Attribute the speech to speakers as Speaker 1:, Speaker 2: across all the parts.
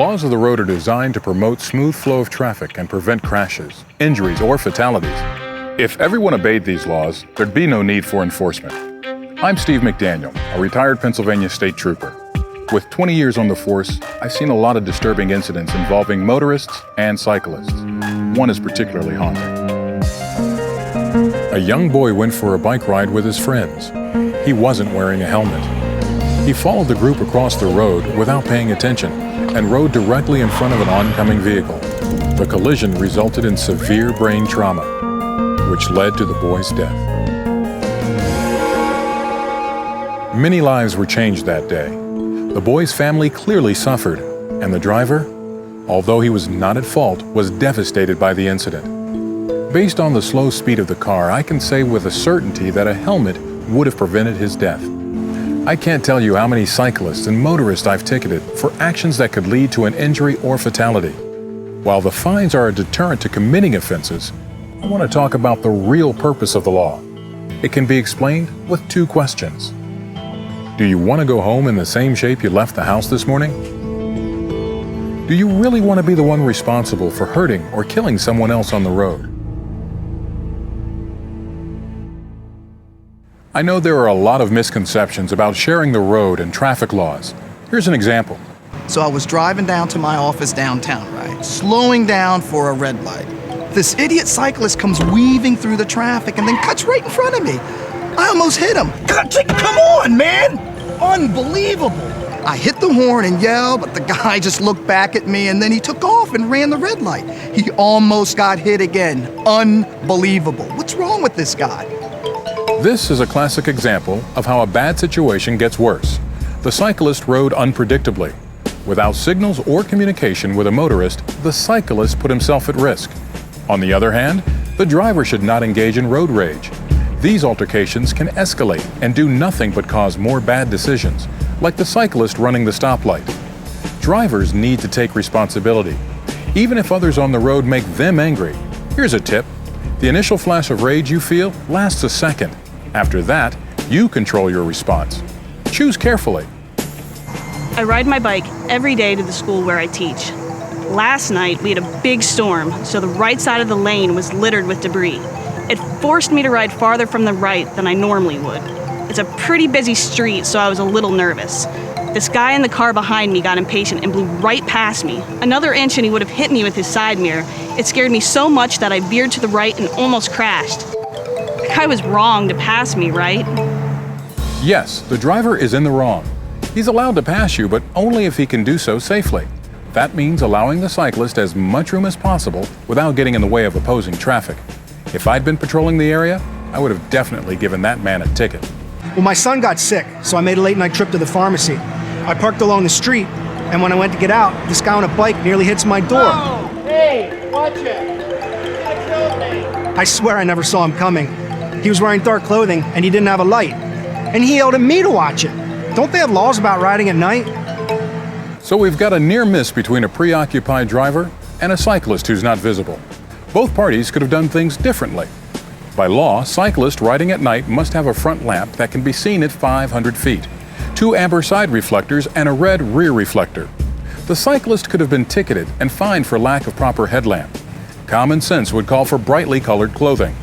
Speaker 1: laws of the road are designed to promote smooth flow of traffic and prevent crashes, injuries, or fatalities. If everyone obeyed these laws, there'd be no need for enforcement. I'm Steve McDaniel, a retired Pennsylvania state trooper. With 20 years on the force, I've seen a lot of disturbing incidents involving motorists and cyclists. One is particularly haunting. A young boy went for a bike ride with his friends. He wasn't wearing a helmet. He followed the group across the road without paying attention and rode directly in front of an oncoming vehicle. The collision resulted in severe brain trauma, which led to the boy's death. Many lives were changed that day. The boy's family clearly suffered, and the driver, although he was not at fault, was devastated by the incident. Based on the slow speed of the car, I can say with a certainty that a helmet would have prevented his death. I can't tell you how many cyclists and motorists I've ticketed for actions that could lead to an injury or fatality. While the fines are a deterrent to committing offenses, I want to talk about the real purpose of the law. It can be explained with two questions. Do you want to go home in the same shape you left the house this morning? Do you really want to be the one responsible for hurting or killing someone else on the road? I know there are a lot of misconceptions about sharing the road and traffic laws. Here's an example.
Speaker 2: So I was driving down to my office downtown, right? Slowing down for a red light. This idiot cyclist comes weaving through the traffic and then cuts right in front of me. I almost hit him. Come on, man! Unbelievable! I hit the horn and yelled, but the guy just looked back at me and then he took off and ran the red light. He almost got hit again. Unbelievable. What's wrong with this guy?
Speaker 1: This is a classic example of how a bad situation gets worse. The cyclist rode unpredictably. Without signals or communication with a motorist, the cyclist put himself at risk. On the other hand, the driver should not engage in road rage. These altercations can escalate and do nothing but cause more bad decisions, like the cyclist running the stoplight. Drivers need to take responsibility, even if others on the road make them angry. Here's a tip. The initial flash of rage you feel lasts a second. After that, you control your response. Choose carefully.
Speaker 3: I ride my bike every day to the school where I teach. Last night, we had a big storm, so the right side of the lane was littered with debris. It forced me to ride farther from the right than I normally would. It's a pretty busy street, so I was a little nervous. This guy in the car behind me got impatient and blew right past me. Another inch and he would have hit me with his side mirror. It scared me so much that I veered to the right and almost crashed. The guy was wrong to pass me, right?
Speaker 1: Yes, the driver is in the wrong. He's allowed to pass you, but only if he can do so safely. That means allowing the cyclist as much room as possible without getting in the way of opposing traffic. If I'd been patrolling the area, I would have definitely given that man a ticket.
Speaker 4: Well, my son got sick, so I made a late-night trip to the pharmacy. I parked along the street, and when I went to get out, this guy on a bike nearly hits my door.
Speaker 5: Oh, hey, watch it.
Speaker 4: I swear I never saw him coming. He was wearing dark clothing, and he didn't have a light. And he yelled at me to watch it. Don't they have laws about riding at night?
Speaker 1: So we've got a near miss between a preoccupied driver and a cyclist who's not visible. Both parties could have done things differently. By law, cyclists riding at night must have a front lamp that can be seen at 500 feet, 2 amber side reflectors, and a red rear reflector. The cyclist could have been ticketed and fined for lack of proper headlamp. Common sense would call for brightly colored clothing.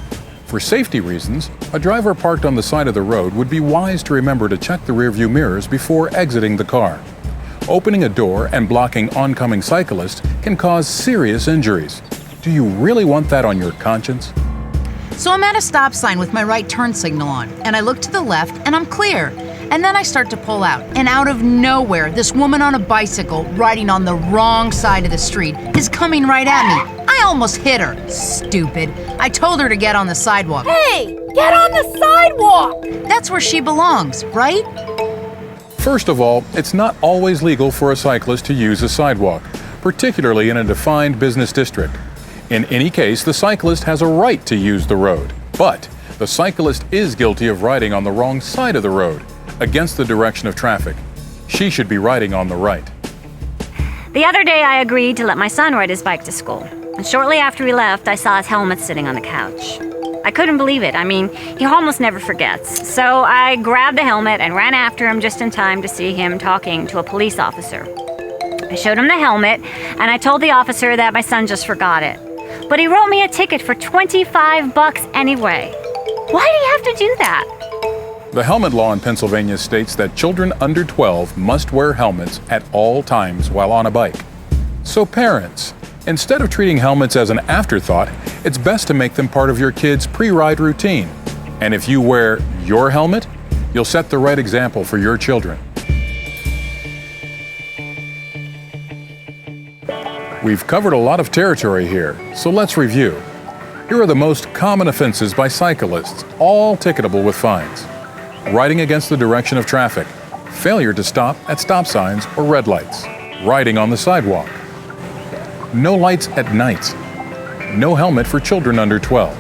Speaker 1: For safety reasons, a driver parked on the side of the road would be wise to remember to check the rearview mirrors before exiting the car. Opening a door and blocking oncoming cyclists can cause serious injuries. Do you really want that on your conscience?
Speaker 6: So I'm at a stop sign with my right turn signal on, and I look to the left and I'm clear. And then I start to pull out, and out of nowhere, this woman on a bicycle riding on the wrong side of the street is coming right at me. I almost hit her. Stupid. I told her to get on the sidewalk.
Speaker 5: Hey, get on the sidewalk!
Speaker 6: That's where she belongs, right?
Speaker 1: First of all, it's not always legal for a cyclist to use a sidewalk, particularly in a defined business district. In any case, the cyclist has a right to use the road, but the cyclist is guilty of riding on the wrong side of the road, against the direction of traffic. She should be riding on the right.
Speaker 7: The other day I agreed to let my son ride his bike to school, and shortly after we left, I saw his helmet sitting on the couch. I couldn't believe it. I mean, he almost never forgets. So I grabbed the helmet and ran after him just in time to see him talking to a police officer. I showed him the helmet, and I told the officer that my son just forgot it. But he wrote me a ticket for $25 anyway. Why do you have to do that?
Speaker 1: The helmet law in Pennsylvania states that children under 12 must wear helmets at all times while on a bike. So parents, instead of treating helmets as an afterthought, it's best to make them part of your kid's pre-ride routine. And if you wear your helmet, you'll set the right example for your children. We've covered a lot of territory here, so let's review. Here are the most common offenses by cyclists, all ticketable with fines. Riding against the direction of traffic, failure to stop at stop signs or red lights, riding on the sidewalk, no lights at night, no helmet for children under 12.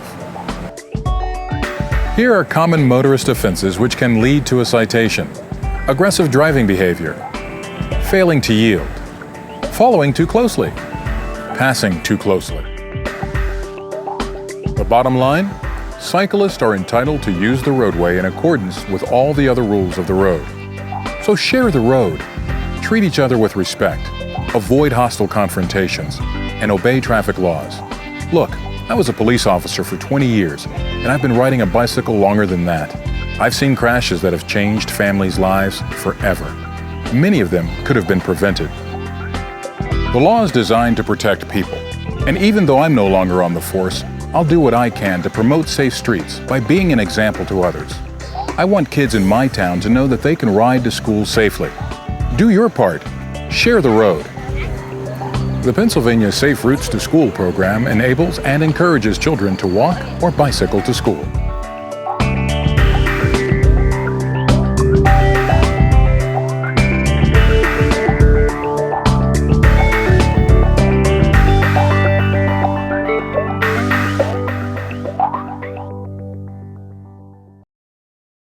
Speaker 1: Here are common motorist offenses which can lead to a citation: aggressive driving behavior, failing to yield, following too closely, passing too closely. The bottom line, cyclists are entitled to use the roadway in accordance with all the other rules of the road. So share the road, treat each other with respect, avoid hostile confrontations, and obey traffic laws. Look, I was a police officer for 20 years, and I've been riding a bicycle longer than that. I've seen crashes that have changed families' lives forever. Many of them could have been prevented. The law is designed to protect people, and even though I'm no longer on the force, I'll do what I can to promote safe streets by being an example to others. I want kids in my town to know that they can ride to school safely. Do your part. Share the road. The Pennsylvania Safe Routes to School program enables and encourages children to walk or bicycle to school.